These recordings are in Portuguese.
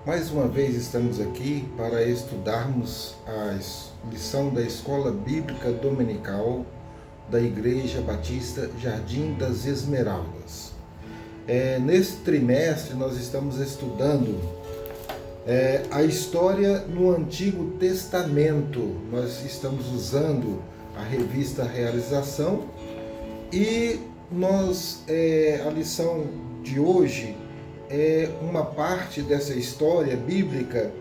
Mais uma vez estamos aqui para estudarmos a lição da Escola Bíblica Dominical da Igreja Batista Jardim das Esmeraldas. Neste trimestre nós estamos estudando a história no Antigo Testamento. Nós estamos usando a revista Realização e a lição de hoje é uma parte dessa história bíblica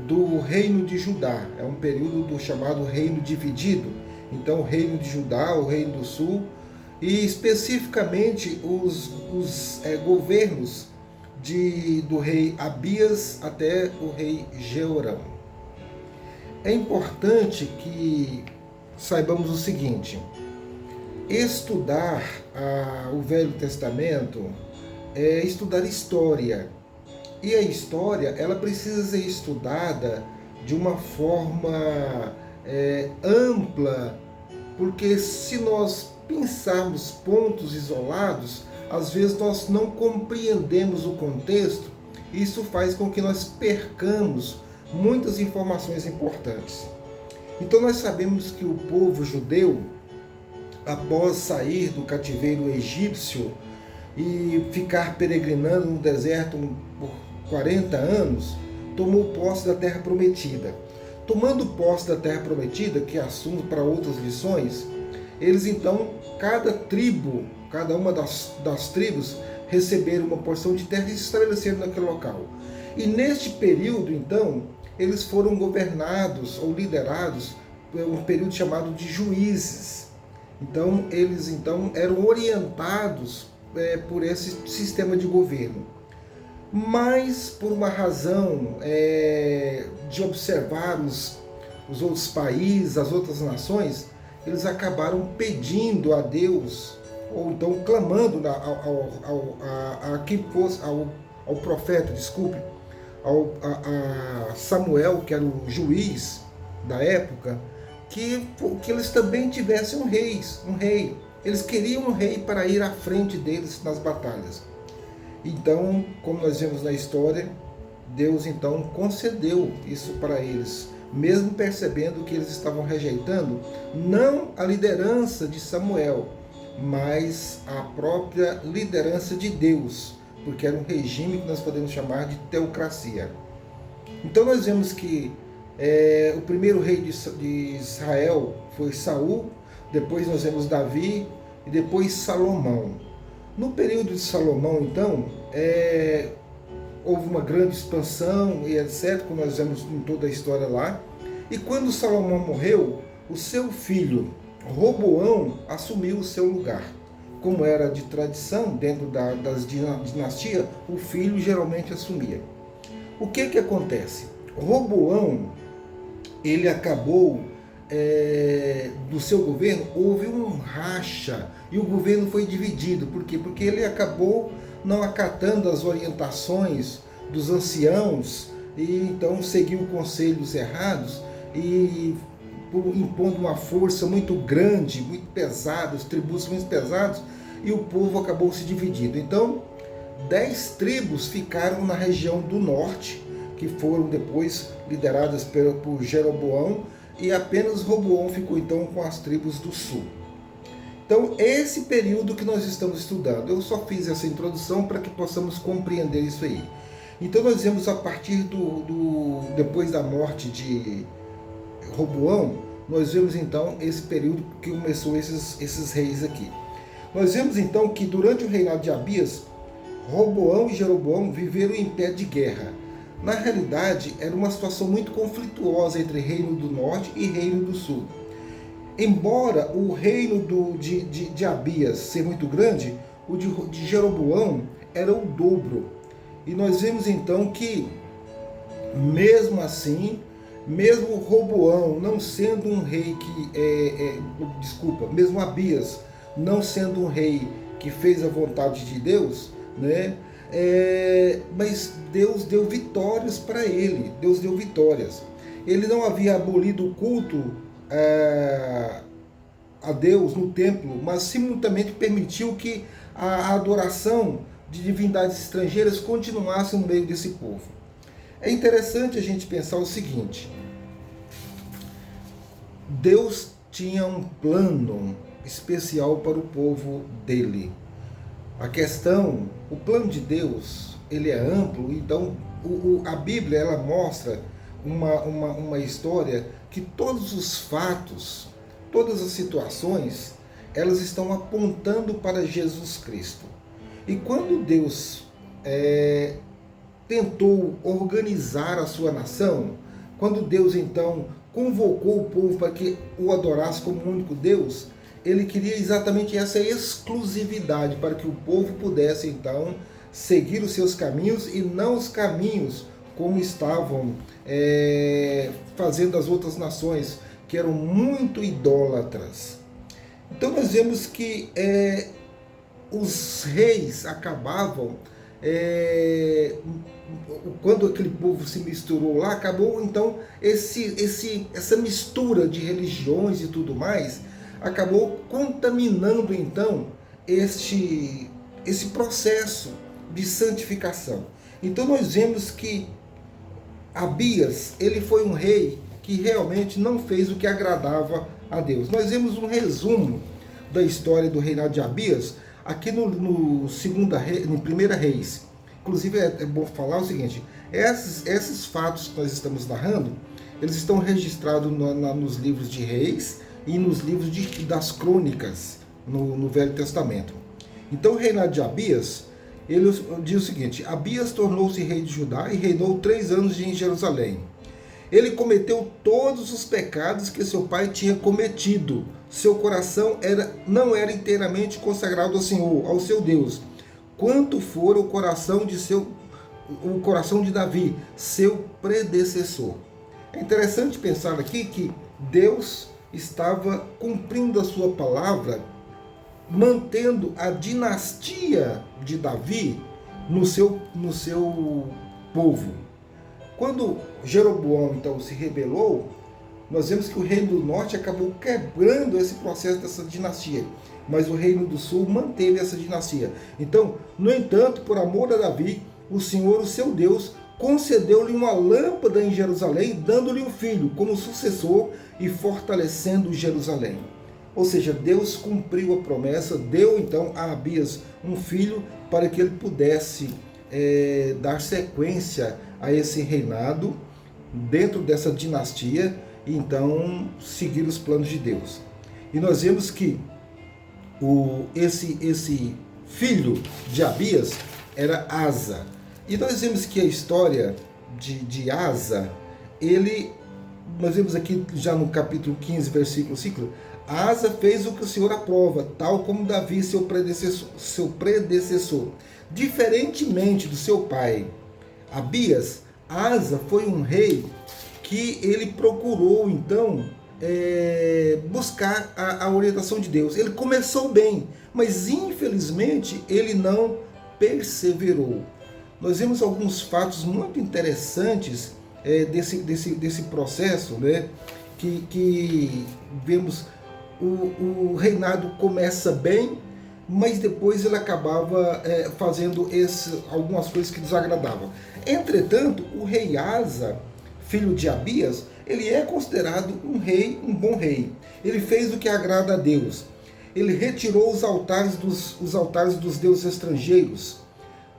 do Reino de Judá. É um período do chamado Reino Dividido. Então, o Reino de Judá, o Reino do Sul, e especificamente os governos do rei Abias até o rei Jeorão. É importante que saibamos o seguinte: estudar o Velho Testamento é estudar história. E a história, ela precisa ser estudada de uma forma ampla, porque se nós pensarmos pontos isolados, às vezes nós não compreendemos o contexto, e isso faz com que nós percamos muitas informações importantes. Então nós sabemos que o povo judeu, após sair do cativeiro egípcio e ficar peregrinando no deserto por 40 anos, tomou posse da terra prometida. Tomando posse da terra prometida, que é assunto para outras lições, eles então, cada uma das tribos, receberam uma porção de terra e se estabeleceram naquele local. E neste período, então, eles foram governados ou liderados por um período chamado de juízes. Então, eles eram orientados por esse sistema de governo. Mas, por uma razão de observar os outros países, as outras nações, eles acabaram pedindo a Deus, ou então clamando ao profeta, a Samuel, que era o juiz da época, que eles também tivessem um rei. Eles queriam um rei para ir à frente deles nas batalhas. Então, como nós vemos na história, Deus então concedeu isso para eles, mesmo percebendo que eles estavam rejeitando não a liderança de Samuel, mas a própria liderança de Deus, porque era um regime que nós podemos chamar de teocracia. Então nós vemos que o primeiro rei de Israel foi Saul, depois nós vemos Davi e depois Salomão. No período de Salomão, então, houve uma grande expansão e etc., como nós vemos em toda a história lá. E quando Salomão morreu, o seu filho Roboão assumiu o seu lugar. Como era de tradição dentro das dinastias, o filho geralmente assumia. O que acontece? Roboão, ele acabou, do seu governo, houve um racha e o governo foi dividido. Por quê? Porque ele acabou não acatando as orientações dos anciãos e então seguiu conselhos errados e impondo uma força muito grande, muito pesada, os tributos muito pesados, e o povo acabou se dividindo. Então, 10 tribos ficaram na região do norte, que foram depois lideradas por Jeroboão, e apenas Roboão ficou então com as tribos do sul. Então, esse período que nós estamos estudando, eu só fiz essa introdução para que possamos compreender isso aí. Então, nós vemos a partir depois da morte de Roboão, nós vemos então esse período que começou esses reis aqui. Nós vemos então que durante o reinado de Abias, Roboão e Jeroboão viveram em pé de guerra. Na realidade, era uma situação muito conflituosa entre Reino do Norte e Reino do Sul. Embora o reino de Abias ser muito grande, o de Jeroboão era o dobro. E nós vemos então que, mesmo assim, mesmo Roboão não sendo um rei mesmo Abias não sendo um rei que fez a vontade de Deus, né? Mas Deus deu vitórias para ele. Deus deu vitórias. Ele não havia abolido o culto a Deus no templo, mas simultaneamente permitiu que a adoração de divindades estrangeiras continuasse no meio desse povo. É interessante a gente pensar o seguinte: Deus tinha um plano especial para o povo dele. O plano de Deus, ele é amplo, então a Bíblia ela mostra uma história que todos os fatos, todas as situações, elas estão apontando para Jesus Cristo. E quando Deus tentou organizar a sua nação, quando Deus então convocou o povo para que o adorasse como único Deus, ele queria exatamente essa exclusividade, para que o povo pudesse então seguir os seus caminhos e não os caminhos como estavam fazendo as outras nações, que eram muito idólatras. Então nós vemos que os reis acabavam, quando aquele povo se misturou lá, acabou então essa mistura de religiões e tudo mais, acabou contaminando então esse processo de santificação. Então nós vemos que Abias, ele foi um rei que realmente não fez o que agradava a Deus. Nós vemos um resumo da história do reinado de Abias aqui no 1 Reis. Inclusive é bom falar o seguinte: esses fatos que nós estamos narrando, eles estão registrados nos livros de Reis e nos livros das Crônicas no Velho Testamento. Então o reinado de Abias, ele diz o seguinte: Abias tornou-se rei de Judá e reinou 3 anos em Jerusalém. Ele cometeu todos os pecados que seu pai tinha cometido. Seu coração não era inteiramente consagrado ao Senhor, ao seu Deus, quanto fora o coração de Davi, seu predecessor. É interessante pensar aqui que Deus estava cumprindo a sua palavra, mantendo a dinastia de Davi no seu povo. Quando Jeroboão então se rebelou, nós vemos que o reino do norte acabou quebrando esse processo dessa dinastia, mas o reino do sul manteve essa dinastia. Então, no entanto, por amor a Davi, o Senhor, o seu Deus, concedeu-lhe uma lâmpada em Jerusalém, dando-lhe um filho como sucessor e fortalecendo Jerusalém. Ou seja, Deus cumpriu a promessa, deu então a Abias um filho para que ele pudesse dar sequência a esse reinado dentro dessa dinastia e então seguir os planos de Deus. E nós vemos que esse filho de Abias era Asa. E nós vemos que a história de Asa, nós vemos aqui já no capítulo 15, versículo 5, Asa fez o que o Senhor aprova, tal como Davi, seu predecessor. Diferentemente do seu pai, Abias, Asa foi um rei que ele procurou, então, buscar a orientação de Deus. Ele começou bem, mas infelizmente ele não perseverou. Nós vemos alguns fatos muito interessantes desse processo, né? Que vemos o reinado começa bem, mas depois ele acabava fazendo algumas coisas que desagradavam. Entretanto, o rei Asa, filho de Abias, ele é considerado um bom rei. Ele fez o que agrada a Deus. Ele retirou os altares dos deuses estrangeiros.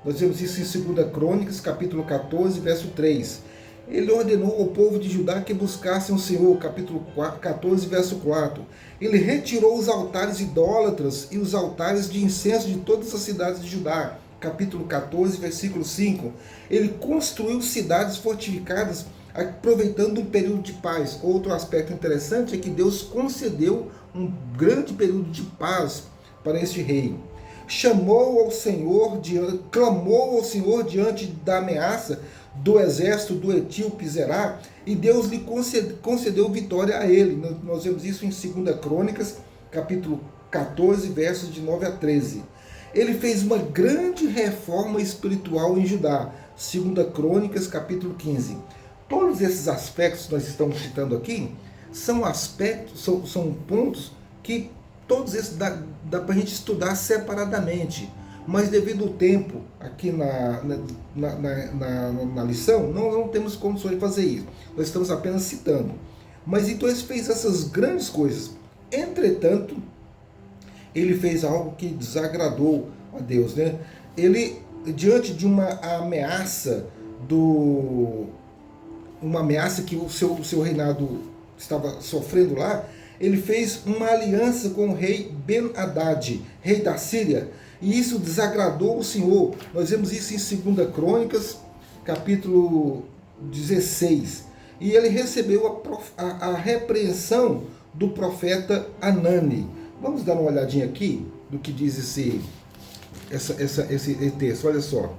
Nós vemos isso em 2 Crônicas, capítulo 14, verso 3. Ele ordenou ao povo de Judá que buscassem o Senhor, capítulo 14, verso 4. Ele retirou os altares idólatras e os altares de incenso de todas as cidades de Judá, capítulo 14, versículo 5. Ele construiu cidades fortificadas, aproveitando um período de paz. Outro aspecto interessante é que Deus concedeu um grande período de paz para este rei. Clamou ao Senhor diante da ameaça do exército do etíope Zerá, e Deus lhe concedeu vitória a ele. Nós vemos isso em 2 Crônicas, capítulo 14, versos de 9 a 13. Ele fez uma grande reforma espiritual em Judá, 2 Crônicas, capítulo 15. Todos esses aspectos que nós estamos citando aqui são pontos que todos esses dá para a gente estudar separadamente, Mas devido ao tempo, aqui na lição, nós não temos condições de fazer isso. Nós estamos apenas citando. Mas então ele fez essas grandes coisas. Entretanto, ele fez algo que desagradou a Deus, né? Ele, diante de uma ameaça uma ameaça que o seu reinado estava sofrendo lá, ele fez uma aliança com o rei Ben-Hadad, rei da Síria, e isso desagradou o Senhor. Nós vemos isso em 2 Crônicas, capítulo 16. E ele recebeu a repreensão do profeta Anani. Vamos dar uma olhadinha aqui do que diz esse texto. Olha só.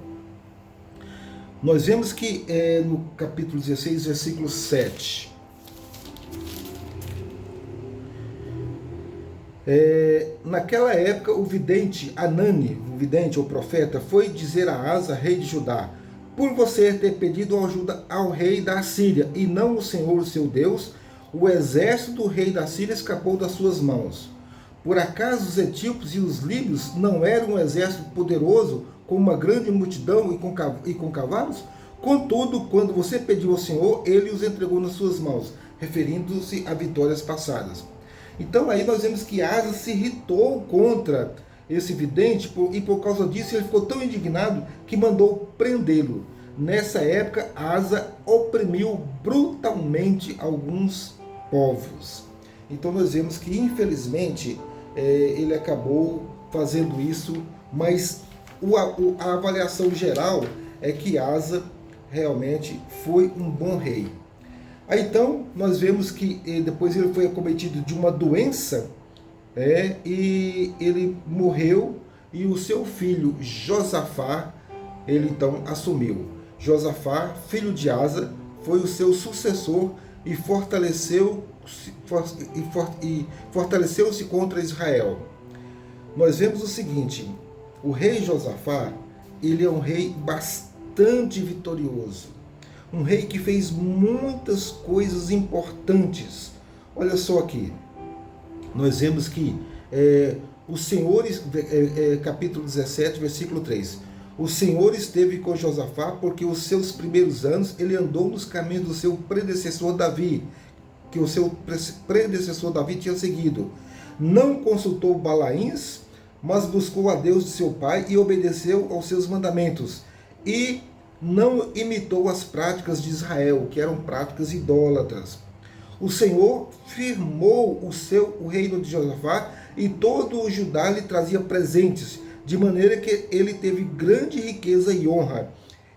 Nós vemos que no capítulo 16, versículo 7. Naquela época, o vidente Anani, o vidente ou profeta, foi dizer a Asa, rei de Judá: por você ter pedido ajuda ao rei da Síria, e não o Senhor, seu Deus, o exército do rei da Síria escapou das suas mãos. Por acaso os etíopes e os líbios não eram um exército poderoso, com uma grande multidão e com cavalos? Contudo, quando você pediu ao Senhor, ele os entregou nas suas mãos, referindo-se a vitórias passadas. Então aí nós vemos que Asa se irritou contra esse vidente, e por causa disso ele ficou tão indignado que mandou prendê-lo. Nessa época, Asa oprimiu brutalmente alguns povos. Então nós vemos que, infelizmente, ele acabou fazendo isso, mas a avaliação geral é que Asa realmente foi um bom rei. Aí então nós vemos que depois ele foi acometido de uma doença, e ele morreu, e o seu filho Josafá, ele então assumiu. Josafá, filho de Asa, foi o seu sucessor e fortaleceu-se contra Israel. Nós vemos o seguinte: o rei Josafá, ele é um rei bastante vitorioso, um rei que fez muitas coisas importantes. Olha só aqui, nós vemos que o Senhor, capítulo 17, versículo 3, o Senhor esteve com Josafá, porque os seus primeiros anos ele andou nos caminhos do seu predecessor Davi, que o seu predecessor Davi tinha seguido. Não consultou Balaíns, mas buscou a Deus de seu pai e obedeceu aos seus mandamentos. E não imitou as práticas de Israel, que eram práticas idólatras. O Senhor firmou o reino de Josafá, e todo o Judá lhe trazia presentes, de maneira que ele teve grande riqueza e honra.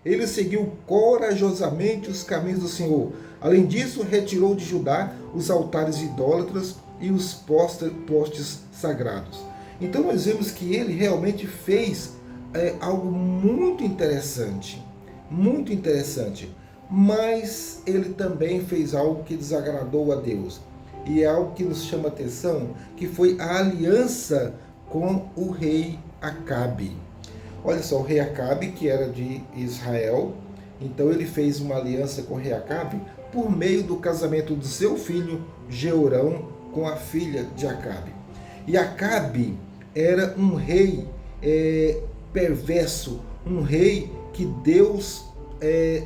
Ele seguiu corajosamente os caminhos do Senhor. Além disso, retirou de Judá os altares idólatras e os postes sagrados. Então nós vemos que ele realmente fez algo muito interessante, mas ele também fez algo que desagradou a Deus, e é algo que nos chama a atenção, que foi a aliança com o rei Acabe. Olha só, o rei Acabe, que era de Israel, então ele fez uma aliança com o rei Acabe por meio do casamento do seu filho Jeorão com a filha de Acabe. E Acabe era um rei perverso, um rei que Deus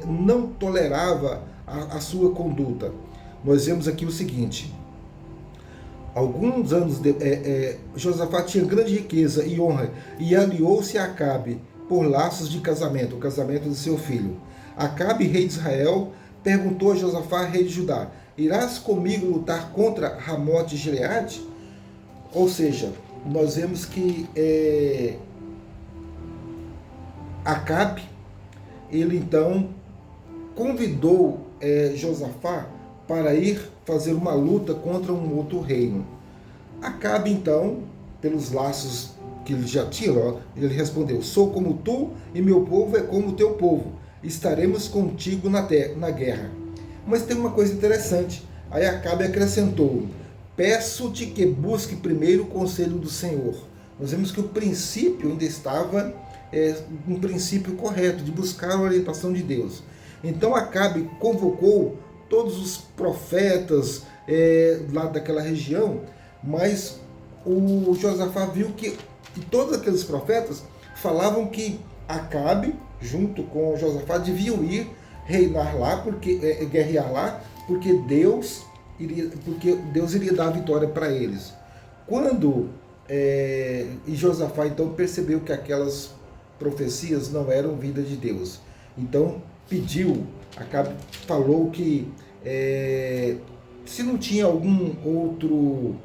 não tolerava a sua conduta. Nós vemos aqui o seguinte: alguns anos Josafá tinha grande riqueza e honra, e aliou-se a Acabe por laços de casamento, o casamento de seu filho. Acabe, rei de Israel, perguntou a Josafá, rei de Judá: irás comigo lutar contra Ramote de Gileade? Ou seja, nós vemos que Acabe, ele então convidou Josafá para ir fazer uma luta contra um outro reino. Acabe então, pelos laços que ele já tinha, ele respondeu: sou como tu e meu povo é como o teu povo, estaremos contigo na guerra. Mas tem uma coisa interessante, aí Acabe acrescentou: peço-te que busque primeiro o conselho do Senhor. Nós vemos que o princípio ainda estava um princípio correto, de buscar a orientação de Deus. Então Acabe convocou todos os profetas lá daquela região, mas o Josafá viu que todos aqueles profetas falavam que Acabe, junto com Josafá, deviam ir reinar lá, guerrear lá, porque Deus iria dar a vitória para eles. Quando e Josafá então percebeu que aquelas profecias não eram vinda de Deus, então Acabe falou que se não tinha algum outro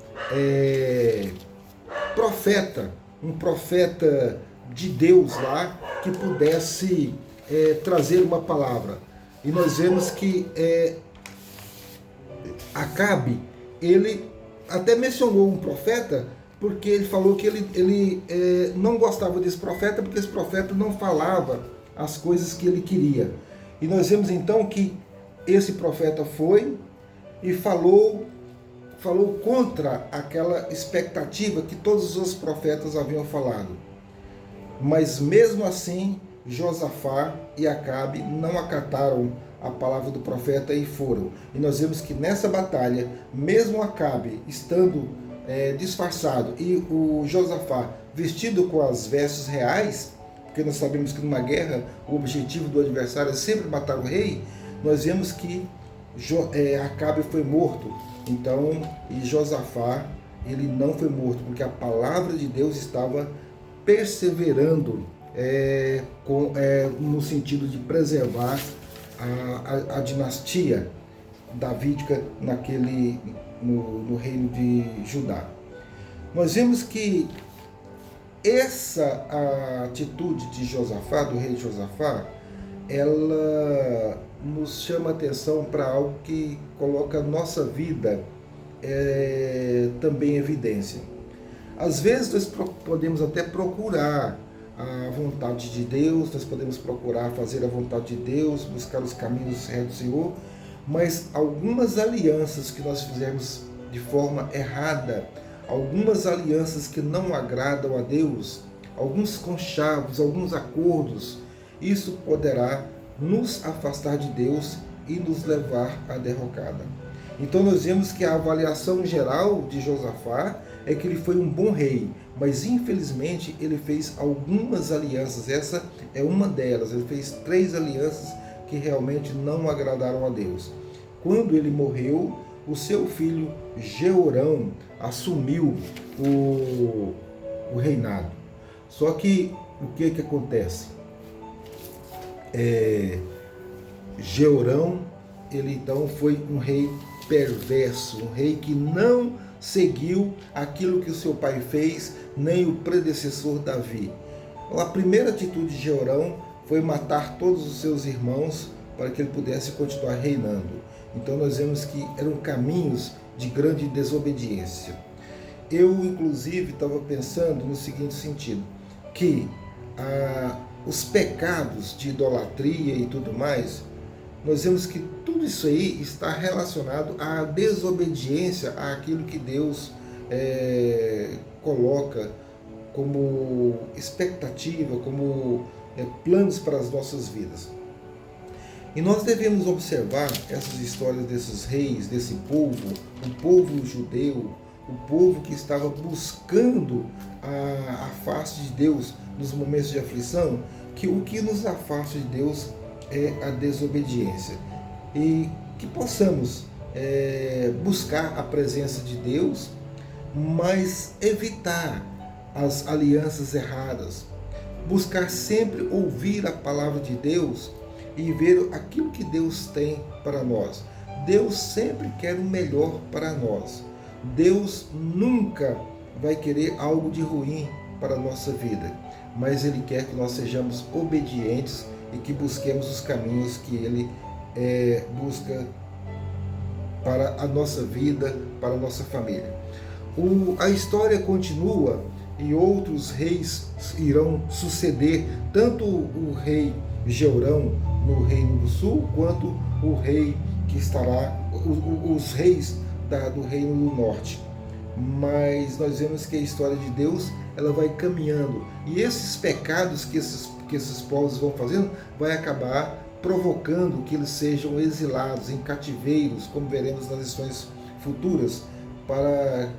profeta, um profeta de Deus lá, que pudesse trazer uma palavra. E nós vemos que Acabe, ele até mencionou um profeta, porque ele falou que ele não gostava desse profeta, porque esse profeta não falava as coisas que ele queria. E nós vemos então que esse profeta foi e falou contra aquela expectativa que todos os profetas haviam falado. Mas mesmo assim, Josafá e Acabe não acataram a palavra do profeta e foram. E nós vemos que nessa batalha, mesmo Acabe estando disfarçado e o Josafá vestido com as vestes reais, porque nós sabemos que numa guerra o objetivo do adversário é sempre matar o rei, nós vemos que Acabe foi morto. Então, e Josafá, ele não foi morto, porque a palavra de Deus estava perseverando no sentido de preservar a dinastia davídica no reino de Judá. Nós vemos que essa atitude de Josafá, do rei Josafá, ela nos chama a atenção para algo que coloca a nossa vida também em evidência. Às vezes nós podemos até procurar a vontade de Deus, nós podemos procurar fazer a vontade de Deus, buscar os caminhos retos do Senhor, mas algumas alianças que nós fizermos de forma errada, algumas alianças que não agradam a Deus, alguns conchavos, alguns acordos, isso poderá nos afastar de Deus e nos levar à derrocada. Então nós vemos que a avaliação geral de Josafá é que ele foi um bom rei, mas infelizmente ele fez algumas alianças, essa é uma delas, ele fez 3 alianças que realmente não agradaram a Deus. Quando ele morreu, o seu filho Jeorão assumiu o reinado. Só que o que acontece? Jeorão, ele então foi um rei perverso, um rei que não seguiu aquilo que o seu pai fez, nem o predecessor Davi. A primeira atitude de Jeorão foi matar todos os seus irmãos para que ele pudesse continuar reinando. Então nós vemos que eram caminhos de grande desobediência. Eu, inclusive, estava pensando no seguinte sentido, que os pecados de idolatria e tudo mais, nós vemos que tudo isso aí está relacionado à desobediência àquilo que Deus coloca como expectativa, como planos para as nossas vidas. E nós devemos observar essas histórias desses reis, desse povo, o povo judeu, o povo que estava buscando a face de Deus nos momentos de aflição, que o que nos afasta de Deus é a desobediência. E que possamos buscar a presença de Deus, mas evitar as alianças erradas. Buscar sempre ouvir a palavra de Deus e ver aquilo que Deus tem para nós. Deus sempre quer o melhor para nós. Deus nunca vai querer algo de ruim para a nossa vida, mas Ele quer que nós sejamos obedientes e que busquemos os caminhos que Ele busca para a nossa vida, para a nossa família. A história continua e outros reis irão suceder, tanto o rei Jeorão no Reino do Sul, quanto o rei que estará, os reis do Reino do Norte. Mas nós vemos que a história de Deus, ela vai caminhando, e esses pecados que esses povos vão fazendo, vai acabar provocando que eles sejam exilados em cativeiros, como veremos nas lições futuras, para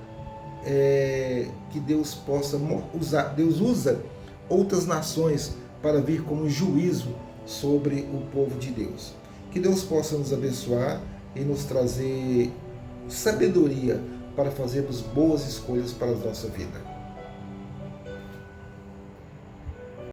que Deus possa usar. Deus usa outras nações para vir como juízo sobre o povo de Deus. Que Deus possa nos abençoar e nos trazer sabedoria para fazermos boas escolhas para a nossa vida.